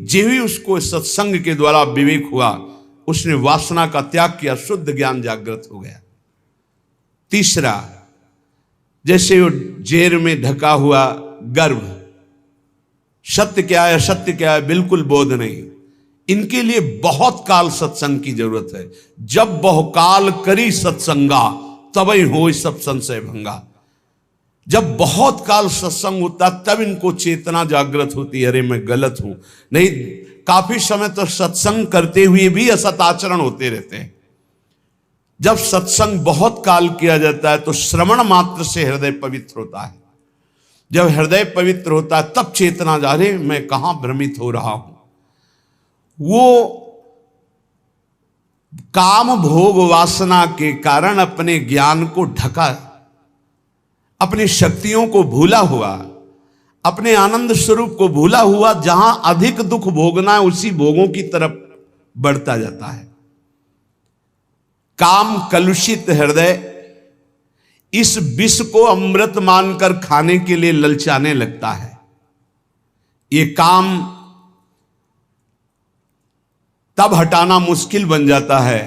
जो ही उसको सत्संग के द्वारा विवेक हुआ, उसने वासना का त्याग किया, शुद्ध ज्ञान जागृत हो गया। तीसरा, जैसे वो जेर में ढका हुआ गर्भ, सत्य क्या है असत्य क्या है बिल्कुल बोध नहीं, इनके लिए बहुत काल सत्संग की जरूरत है। जब बहुकाल करी सत्संगा, तब ही हो सब संशय भंगा। जब बहुत काल सत्संग होता तब इनको चेतना जागृत होती है, अरे मैं गलत हूं। नहीं, काफी समय तक सत्संग करते हुए भी असत आचरण होते रहते हैं। जब सत्संग बहुत काल किया जाता है तो श्रवण मात्र से हृदय पवित्र होता है। जब हृदय पवित्र होता है तब चेतना जा रहे मैं कहां भ्रमित हो रहा हूं। वो काम भोग वासना के कारण अपने ज्ञान को ढका, अपनी शक्तियों को भूला हुआ, अपने आनंद स्वरूप को भूला हुआ, जहां अधिक दुख भोगना है उसी भोगों की तरफ बढ़ता जाता है। काम कलुषित हृदय इस विष को अमृत मानकर खाने के लिए ललचाने लगता है। ये काम तब हटाना मुश्किल बन जाता है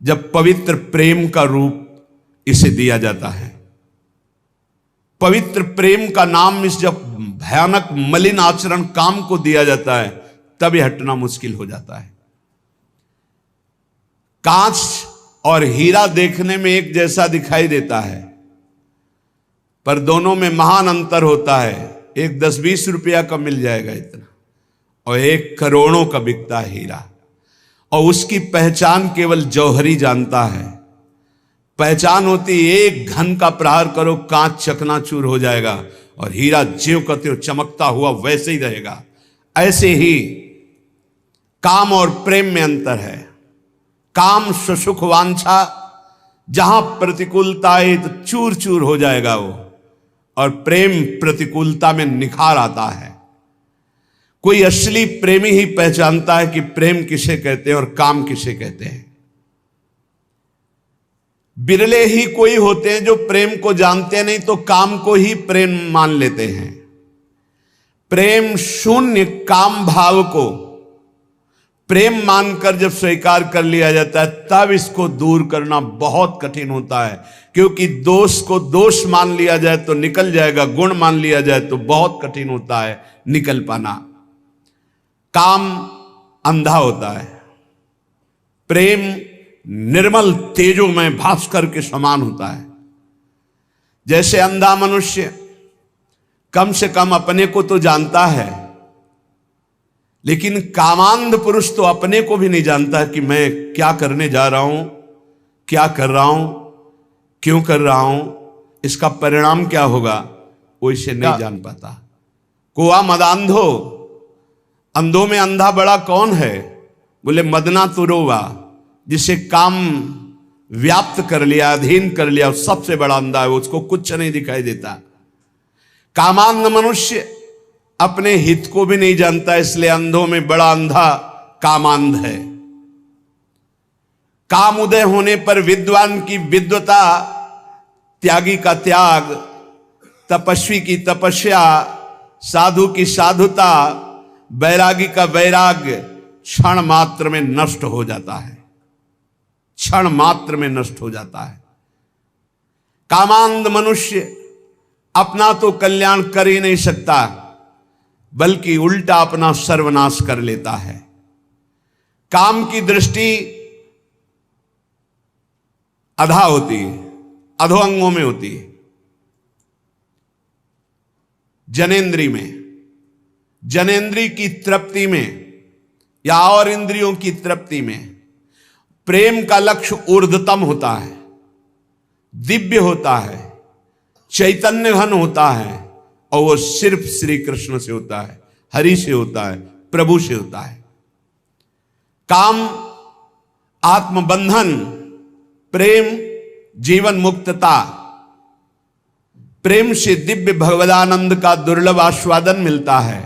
जब पवित्र प्रेम का रूप इसे दिया जाता है। पवित्र प्रेम का नाम इस जब भयानक मलिन आचरण काम को दिया जाता है तब यह हटना मुश्किल हो जाता है। कांच और हीरा देखने में एक जैसा दिखाई देता है, पर दोनों में महान अंतर होता है। एक 10-20 रुपया का मिल जाएगा इतना, और एक करोड़ों का बिकता है हीरा, और उसकी पहचान केवल जौहरी जानता है। पहचान होती एक घन का प्रहार करो कांच चकनाचूर हो जाएगा, और हीरा ज्यों का त्यों चमकता हुआ वैसे ही रहेगा। ऐसे ही काम और प्रेम में अंतर है। काम सुख वांछा, जहां प्रतिकूलता है तो चूर चूर हो जाएगा वो, और प्रेम प्रतिकूलता में निखार आता है। कोई असली प्रेमी ही पहचानता है कि प्रेम किसे कहते हैं और काम किसे कहते हैं। बिरले ही कोई होते हैं जो प्रेम को जानते नहीं तो काम को ही प्रेम मान लेते हैं। प्रेम शून्य काम भाव को प्रेम मानकर जब स्वीकार कर लिया जाता है तब इसको दूर करना बहुत कठिन होता है, क्योंकि दोष को दोष मान लिया जाए तो निकल जाएगा, गुण मान लिया जाए तो बहुत कठिन होता है निकल पाना। काम अंधा होता है, प्रेम निर्मल तेजोमय भास्कर के समान होता है। जैसे अंधा मनुष्य कम से कम अपने को तो जानता है, लेकिन कामांध पुरुष तो अपने को भी नहीं जानता कि मैं क्या करने जा रहा हूं, क्या कर रहा हूं, क्यों कर रहा हूं, इसका परिणाम क्या होगा, वो इसे नहीं जान पाता। कुआ मदांधो, अंधों में अंधा बड़ा कौन है? बोले मदना तुरोवा, जिसे काम व्याप्त कर लिया, अधीन कर लिया, सबसे बड़ा अंधा है, उसको कुछ नहीं दिखाई देता। कामांध मनुष्य अपने हित को भी नहीं जानता, इसलिए अंधों में बड़ा अंधा कामांध है। काम उदय होने पर विद्वान की विद्वता, त्यागी का त्याग, तपस्वी की तपस्या, साधु की साधुता, वैरागी का वैराग्य क्षण मात्र में नष्ट हो जाता है, क्षण मात्र में नष्ट हो जाता है। कामांध मनुष्य अपना तो कल्याण कर ही नहीं सकता, बल्कि उल्टा अपना सर्वनाश कर लेता है। काम की दृष्टि अधा होती है, अधो अंगों में होती है। जनेंद्री में, जनेंद्री की तृप्ति में या और इंद्रियों की तृप्ति में प्रेम का लक्ष्य ऊर्ध्वतम होता है, दिव्य होता है, चैतन्य घन होता है, और वो सिर्फ श्री कृष्ण से होता है, हरि से होता है, प्रभु से होता है। काम आत्मबंधन, प्रेम जीवन मुक्तता, प्रेम से दिव्य भगवदानंद का दुर्लभ आस्वादन मिलता है।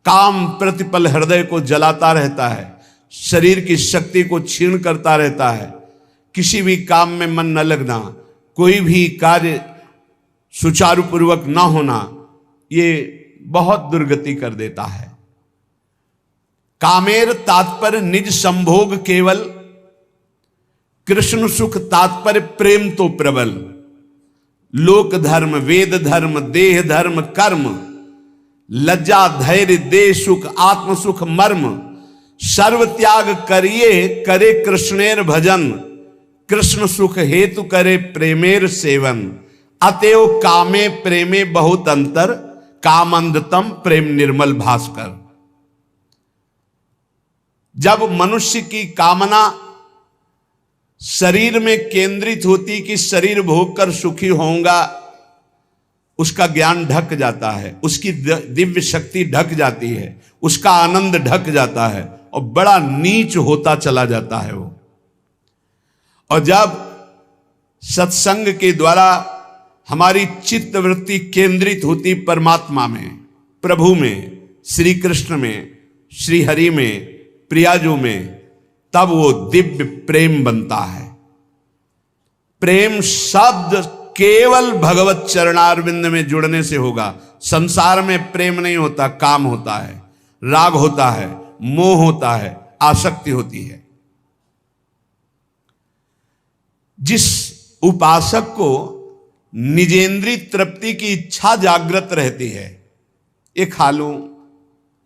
काम प्रतिपल हृदय को जलाता रहता है, शरीर की शक्ति को क्षीण करता रहता है। किसी भी काम में मन न लगना, कोई भी कार्य सुचारू पूर्वक न होना, ये बहुत दुर्गति कर देता है। कामेर तात्पर्य निज संभोग केवल, कृष्ण सुख तात्पर्य प्रेम तो प्रबल। लोक धर्म वेद धर्म देह धर्म कर्म, लज्जा धैर्य देह सुख आत्म सुख मर्म। सर्व त्याग करिए करे कृष्णेर भजन, कृष्ण सुख हेतु करे प्रेमेर सेवन। अतएव कामे प्रेमे बहुत अंतर, कामंदतम प्रेम निर्मल भास्कर। जब मनुष्य की कामना शरीर में केंद्रित होती कि शरीर भोग कर सुखी होऊंगा, उसका ज्ञान ढक जाता है, उसकी दिव्य शक्ति ढक जाती है, उसका आनंद ढक जाता है और बड़ा नीच होता चला जाता है वो। और जब सत्संग के द्वारा हमारी चित्त वृत्ति केंद्रित होती परमात्मा में, प्रभु में, श्री कृष्ण में, श्री हरि में, प्रियाजू में, तब वो दिव्य प्रेम बनता है। प्रेम शब्द केवल भगवत चरणारविंद में जुड़ने से होगा। संसार में प्रेम नहीं होता, काम होता है, राग होता है, मोह होता है, आसक्ति होती है। जिस उपासक को निजेंद्रिय तृप्ति की इच्छा जागृत रहती है, ये खा लूं,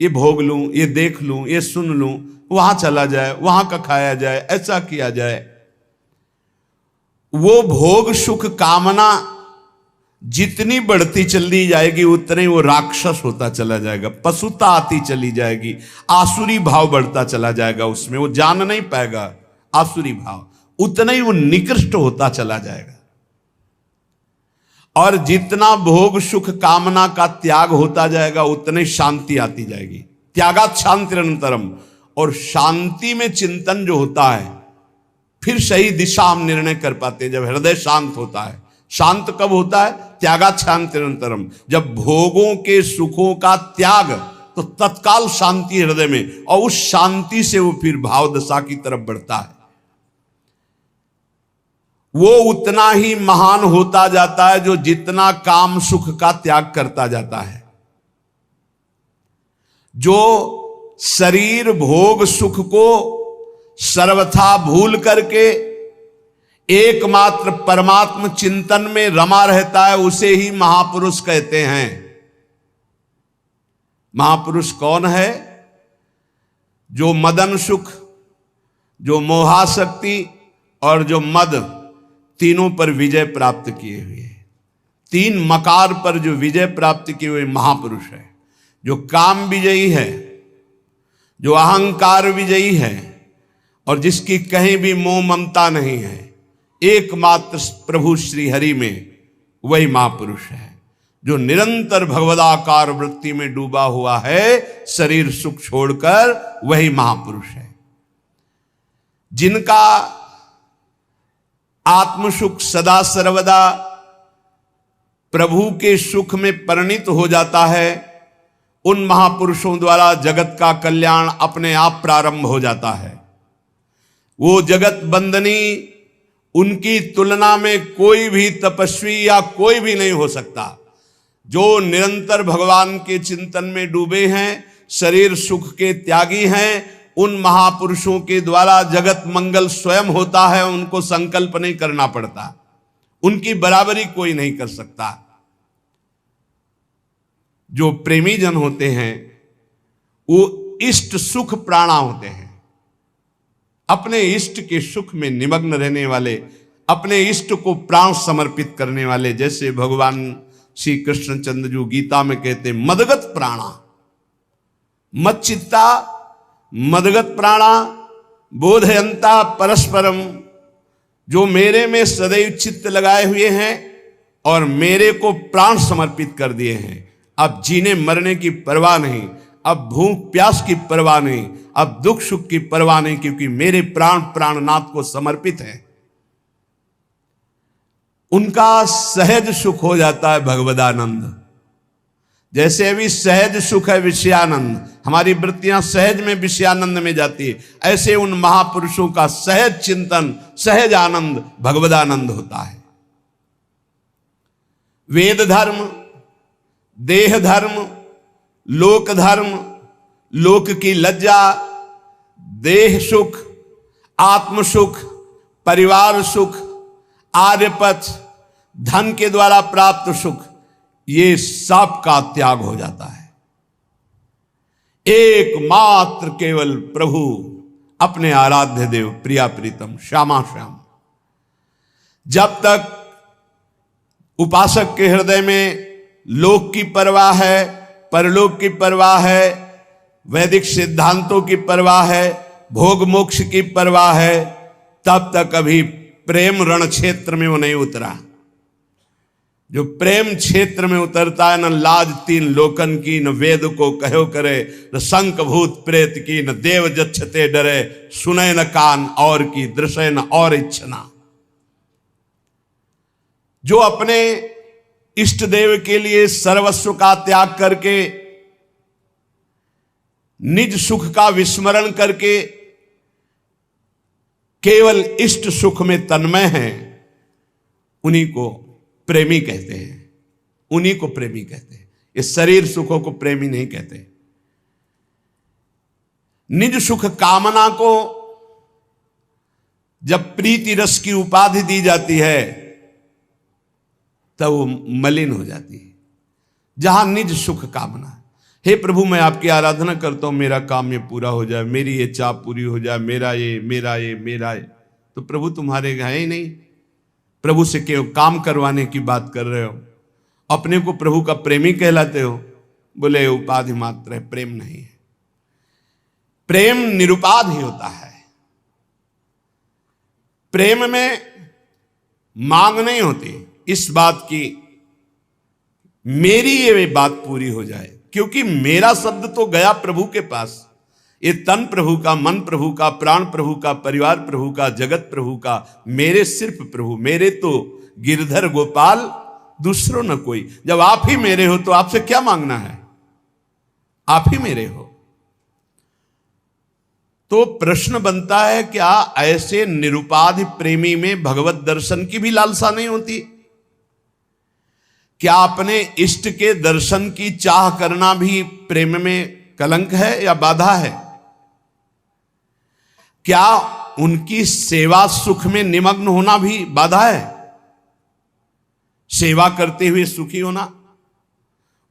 ये भोग लूं, ये देख लूं, ये सुन लूं, वहां चला जाए, वहां का खाया जाए, ऐसा किया जाए, वो भोग सुख कामना जितनी बढ़ती चली जाएगी उतने ही वो राक्षस होता चला जाएगा, पशुता आती चली जाएगी, आसुरी भाव बढ़ता चला जाएगा उसमें, वो जान नहीं पाएगा आसुरी भाव, उतना ही वो निकृष्ट होता चला जाएगा। और जितना भोग सुख कामना का त्याग होता जाएगा उतनी शांति आती जाएगी। त्यागात शांति निरंतरम। और शांति में चिंतन जो होता है, फिर सही दिशा हम निर्णय कर पाते हैं जब हृदय शांत होता है। शांत कब होता है? त्यागात शांति निरंतरम। जब भोगों के सुखों का त्याग, तो तत्काल शांति हृदय में, और उस शांति से वो फिर भाव दशा की तरफ बढ़ता है। वो उतना ही महान होता जाता है जो जितना काम सुख का त्याग करता जाता है। जो शरीर भोग सुख को सर्वथा भूल करके एकमात्र परमात्म चिंतन में रमा रहता है, उसे ही महापुरुष कहते हैं। महापुरुष कौन है? जो मदन सुख, जो मोहाशक्ति और जो मद, तीनों पर विजय प्राप्त किए हुए, तीन मकार पर जो विजय प्राप्त किए हुए महापुरुष है। जो काम विजयी है, जो अहंकार विजयी है, और जिसकी कहीं भी मोह ममता नहीं है, एकमात्र प्रभु श्री हरि में, वही महापुरुष है। जो निरंतर भगवदाकार वृत्ति में डूबा हुआ है, शरीर सुख छोड़कर, वही महापुरुष है। जिनका आत्मसुख सदा सर्वदा प्रभु के सुख में परिणित हो जाता है, उन महापुरुषों द्वारा जगत का कल्याण अपने आप प्रारंभ हो जाता है। वो जगत बंदनी, उनकी तुलना में कोई भी तपस्वी या कोई भी नहीं हो सकता। जो निरंतर भगवान के चिंतन में डूबे हैं, शरीर सुख के त्यागी हैं, उन महापुरुषों के द्वारा जगत मंगल स्वयं होता है। उनको संकल्प नहीं करना पड़ता, उनकी बराबरी कोई नहीं कर सकता। जो प्रेमी जन होते हैं, वो इष्ट सुख प्राणा होते हैं। अपने इष्ट के सुख में निमग्न रहने वाले, अपने इष्ट को प्राण समर्पित करने वाले, जैसे भगवान श्री कृष्णचंद्र जो गीता में कहते हैं, मदगत प्राणा, मच्चित्ता मदगत प्राणा बोधयंता परस्परम। जो मेरे में सदैव चित्त लगाए हुए हैं और मेरे को प्राण समर्पित कर दिए हैं। अब जीने मरने की परवाह नहीं, अब भूख प्यास की परवाह नहीं, अब दुख सुख की परवाह नहीं, क्योंकि मेरे प्राण प्राणनाथ को समर्पित हैं। उनका सहज सुख हो जाता है भगवदानंद। जैसे अभी सहज सुख है विषयानंद, हमारी वृत्तियां सहज में विषयानंद में जाती है, ऐसे उन महापुरुषों का सहज चिंतन, सहज आनंद भगवदानंद होता है। वेद धर्म, देह धर्म, लोक धर्म, लोक की लज्जा, देह सुख, आत्म सुख, परिवार सुख, आर्यपथ, धन के द्वारा प्राप्त सुख, ये सब का त्याग हो जाता है। एकमात्र केवल प्रभु, अपने आराध्य देव, प्रिया प्रीतम, श्यामा श्याम। जब तक उपासक के हृदय में लोक की परवाह है, परलोक की परवाह है, वैदिक सिद्धांतों की परवाह है, भोग मोक्ष की परवाह है, तब तक अभी प्रेम रण क्षेत्र में वो नहीं उतरा। जो प्रेम क्षेत्र में उतरता है, न लाज तीन लोकन की, न वेद को कहो करे, न शंख भूत प्रेत की, न देव जच्छते डरे, सुने न कान और की, दृश्य न और इच्छना। जो अपने इष्ट देव के लिए सर्वस्व का त्याग करके, निज सुख का विस्मरण करके केवल इष्ट सुख में तन्मय हैं, उन्हीं को प्रेमी कहते हैं। उन्हीं को प्रेमी कहते हैं। इस शरीर सुखों को प्रेमी नहीं कहते। निज सुख कामना को जब प्रीति रस की उपाधि दी जाती है तब वो मलिन हो जाती है। जहां निज सुख कामना, हे प्रभु मैं आपकी आराधना करता हूं, मेरा काम ये पूरा हो जाए, मेरी ये चाह पूरी हो जाए, मेरा ये मेरा ये मेरा ये, तो प्रभु तुम्हारे है ही नहीं। प्रभु से केवल काम करवाने की बात कर रहे हो, अपने को प्रभु का प्रेमी कहलाते हो। बोले उपाधि मात्र है, प्रेम नहीं है। प्रेम निरुपाध ही होता है। प्रेम में मांग नहीं होती इस बात की मेरी ये बात पूरी हो जाए, क्योंकि मेरा शब्द तो गया प्रभु के पास। ये तन प्रभु का, मन प्रभु का, प्राण प्रभु का, परिवार प्रभु का, जगत प्रभु का, मेरे सिर्फ प्रभु। मेरे तो गिरधर गोपाल, दूसरों न कोई। जब आप ही मेरे हो तो आपसे क्या मांगना है? आप ही मेरे हो। तो प्रश्न बनता है, क्या ऐसे निरुपाधि प्रेमी में भगवत दर्शन की भी लालसा नहीं होती? क्या अपने इष्ट के दर्शन की चाह करना भी प्रेम में कलंक है या बाधा है? क्या उनकी सेवा सुख में निमग्न होना भी बाधा है? सेवा करते हुए सुखी होना,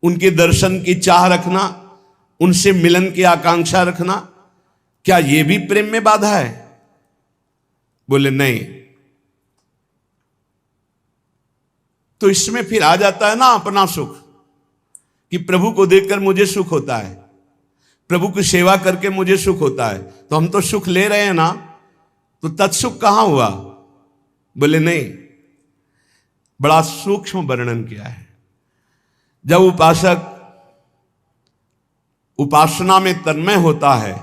उनके दर्शन की चाह रखना, उनसे मिलन की आकांक्षा रखना, क्या यह भी प्रेम में बाधा है? बोले नहीं। तो इसमें फिर आ जाता है ना अपना सुख, कि प्रभु को देखकर मुझे सुख होता है, प्रभु की सेवा करके मुझे सुख होता है, तो हम तो सुख ले रहे हैं ना, तो तत्सुख कहां हुआ? बोले नहीं। बड़ा सूक्ष्म वर्णन किया है। जब उपासक उपासना में तन्मय होता है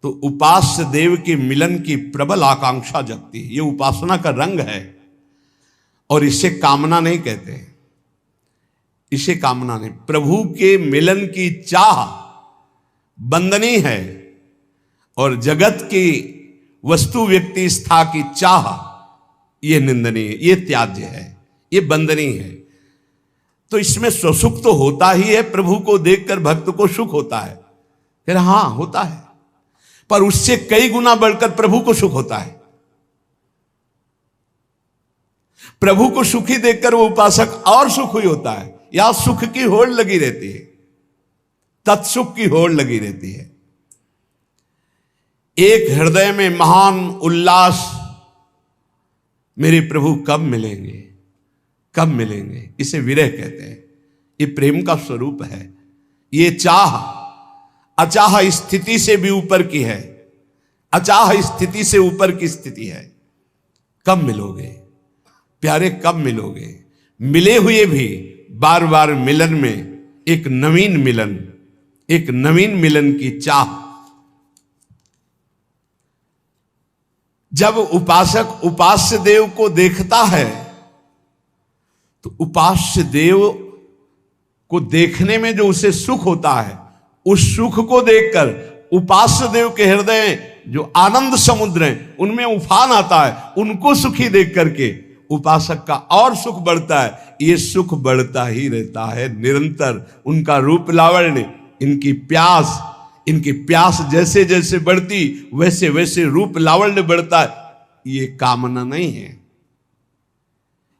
तो उपास्य देव के मिलन की प्रबल आकांक्षा जगती है। ये उपासना का रंग है और इसे कामना नहीं कहते। इसे कामना नहीं, प्रभु के मिलन की चाह बंदनीय है, और जगत की वस्तु व्यक्ति स्था की चाह ये निंदनीय, ये त्याज्य है, ये बंदनीय है। तो इसमें स्वसुख तो होता ही है, प्रभु को देखकर भक्त को सुख होता है, फिर हां होता है, पर उससे कई गुना बढ़कर प्रभु को सुख होता है। प्रभु को सुखी देखकर वो उपासक और सुखी होता है। या सुख की होड़ लगी रहती है, तत्सुख की होड़ लगी रहती है। एक हृदय में महान उल्लास, मेरे प्रभु कब मिलेंगे, कब मिलेंगे, इसे विरह कहते हैं। ये प्रेम का स्वरूप है। ये चाह अचाह स्थिति से भी ऊपर की है, अचाह स्थिति से ऊपर की स्थिति है। कब मिलोगे प्यारे, कब मिलोगे? मिले हुए भी बार बार मिलन में एक नवीन मिलन, एक नवीन मिलन की चाह। जब उपासक उपास्य देव को देखता है तो उपास्य देव को देखने में जो उसे सुख होता है, उस सुख को देखकर उपास्य देव के हृदय जो आनंद समुद्र है उनमें उफान आता है। उनको सुखी देख करके उपासक का और सुख बढ़ता है। ये सुख बढ़ता ही रहता है निरंतर। उनका रूप लावण्य, इनकी प्यास, इनकी प्यास जैसे जैसे बढ़ती वैसे वैसे रूप लावण्य बढ़ता। ये कामना नहीं है,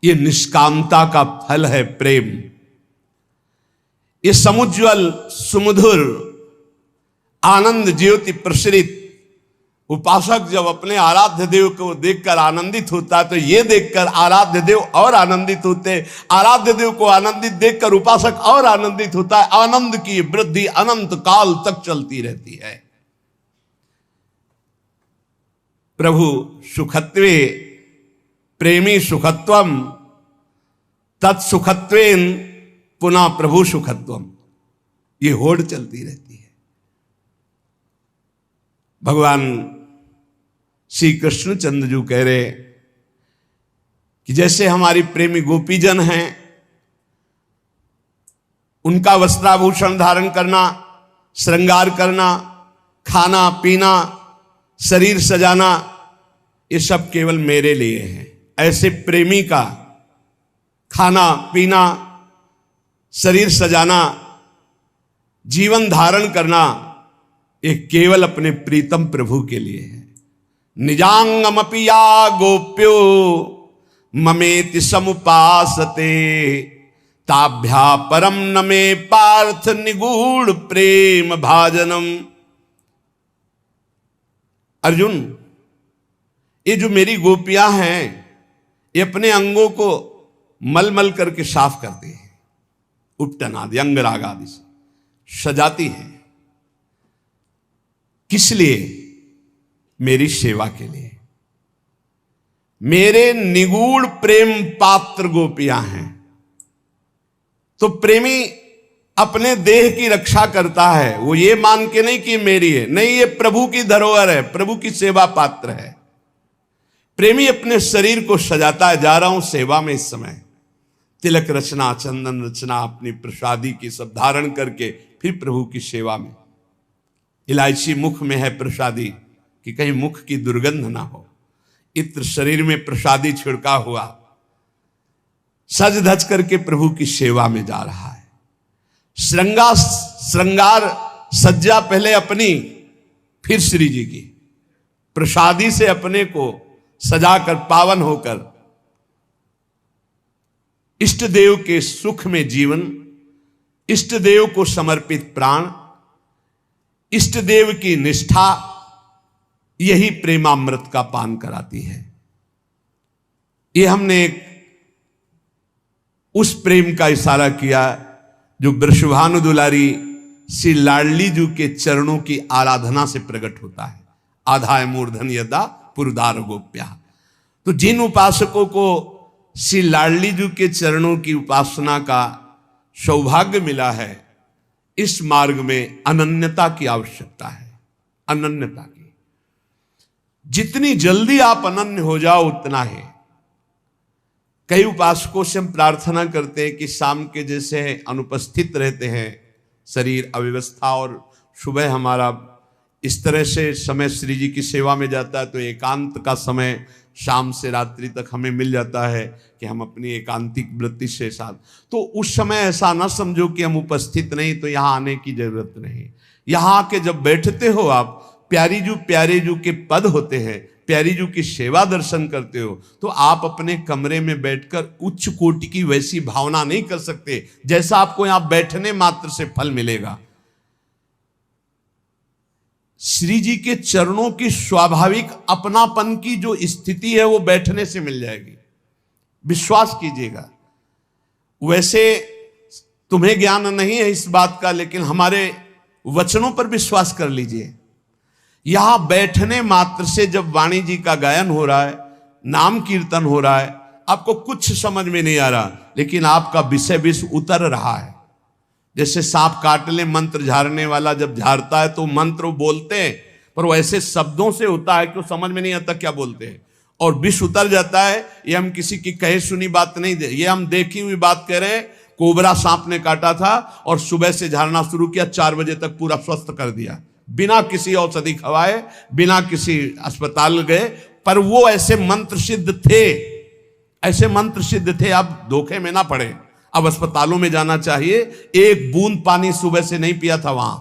ये निष्कामता का फल है प्रेम। ये समुज्वल सुमधुर आनंद ज्योति प्रसरित उपासक जब अपने आराध्य देव को देखकर आनंदित होता है तो ये देखकर आराध्य देव और आनंदित होते। आराध्य देव को आनंदित देखकर उपासक और आनंदित होता है। आनंद की वृद्धि अनंत काल तक चलती रहती है। प्रभु सुखत्वे प्रेमी सुखत्वम तत्सुखत्वेन पुनः प्रभु सुखत्वम, ये होड़ चलती रहती है। भगवान श्री कृष्ण चंद्रजू कह रहे कि जैसे हमारी प्रेमी गोपीजन हैं, उनका वस्त्राभूषण धारण करना, श्रृंगार करना, खाना पीना, शरीर सजाना, ये सब केवल मेरे लिए है। ऐसे प्रेमी का खाना पीना, शरीर सजाना, जीवन धारण करना, ये केवल अपने प्रीतम प्रभु के लिए है। निजांगमपि या गोप्यो ममेति समुपासते ताभ्या परम न मे पार्थ निगूढ़ प्रेम भाजनम। अर्जुन, ये जो मेरी गोपियां हैं, ये अपने अंगों को मलमल करके साफ करती हैं, उपटन आदि अंगराग आदि से सजाती हैं। किस लिए? मेरी सेवा के लिए। मेरे निगूढ़ प्रेम पात्र गोपियां हैं। तो प्रेमी अपने देह की रक्षा करता है, वो ये मान के नहीं कि मेरी है, नहीं, ये प्रभु की धरोहर है, प्रभु की सेवा पात्र है। प्रेमी अपने शरीर को सजाता है। जा रहा हूं सेवा में इस समय, तिलक रचना, चंदन रचना, अपनी प्रसादी की सब धारण करके फिर प्रभु की सेवा में। इलायची मुख में है प्रसादी कि कहीं मुख की दुर्गंध ना हो। इत्र शरीर में प्रसादी छिड़का हुआ, सज धज करके प्रभु की सेवा में जा रहा है। श्रृंगार सज्जा पहले अपनी, फिर श्री जी की। प्रसादी से अपने को सजाकर पावन होकर इष्ट देव के सुख में जीवन, इष्ट देव को समर्पित प्राण, इष्ट देव की निष्ठा, यही प्रेमामृत का पान कराती है। ये हमने उस प्रेम का इशारा किया जो वृषभानु दुलारी श्री लाडली जी के चरणों की आराधना से प्रकट होता है। आधाय मूर्धन यदा पुरदार गोप्या। तो जिन उपासकों को श्री लाडली जी के चरणों की उपासना का सौभाग्य मिला है, इस मार्ग में अनन्यता की आवश्यकता है। अनन्यता की, जितनी जल्दी आप अनन्य हो जाओ उतना है। कई उपासकों से हम प्रार्थना करते हैं कि शाम के जैसे अनुपस्थित रहते हैं, शरीर अव्यवस्था, और सुबह हमारा इस तरह से समय श्री जी की सेवा में जाता है, तो एकांत का समय शाम से रात्रि तक हमें मिल जाता है कि हम अपनी एकांतिक वृत्ति से साथ, तो उस समय ऐसा ना समझो कि हम उपस्थित नहीं तो यहाँ आने की जरूरत नहीं। यहाँ आके जब बैठते हो आप, प्यारे जू के पद होते हैं, प्यारी जू की सेवा दर्शन करते हो, तो आप अपने कमरे में बैठकर उच्च कोटि की वैसी भावना नहीं कर सकते जैसा आपको यहाँ बैठने मात्र से फल मिलेगा। श्री जी के चरणों की स्वाभाविक अपनापन की जो स्थिति है वो बैठने से मिल जाएगी, विश्वास कीजिएगा। वैसे तुम्हें ज्ञान नहीं है इस बात का, लेकिन हमारे वचनों पर विश्वास कर लीजिए। यहां बैठने मात्र से जब वाणी जी का गायन हो रहा है, नाम कीर्तन हो रहा है, आपको कुछ समझ में नहीं आ रहा, लेकिन आपका विषय विष उतर रहा है। जैसे सांप काट ले, मंत्र झाड़ने वाला जब झाड़ता है तो मंत्र बोलते हैं, पर वो ऐसे शब्दों से होता है कि समझ में नहीं आता क्या बोलते हैं, और विष उतर जाता है। ये हम किसी की कहे सुनी बात नहीं दे, ये हम देखी हुई बात कह रहे हैं। कोबरा सांप ने काटा था और सुबह से झाड़ना शुरू किया, 4 बजे तक पूरा स्वस्थ कर दिया, बिना किसी औषधि खवाए, बिना किसी अस्पताल गए। पर वो ऐसे मंत्र सिद्ध थे, ऐसे मंत्र सिद्ध थे। अब धोखे में ना पड़े, अब अस्पतालों में जाना चाहिए। एक बूंद पानी सुबह से नहीं पिया था वहां,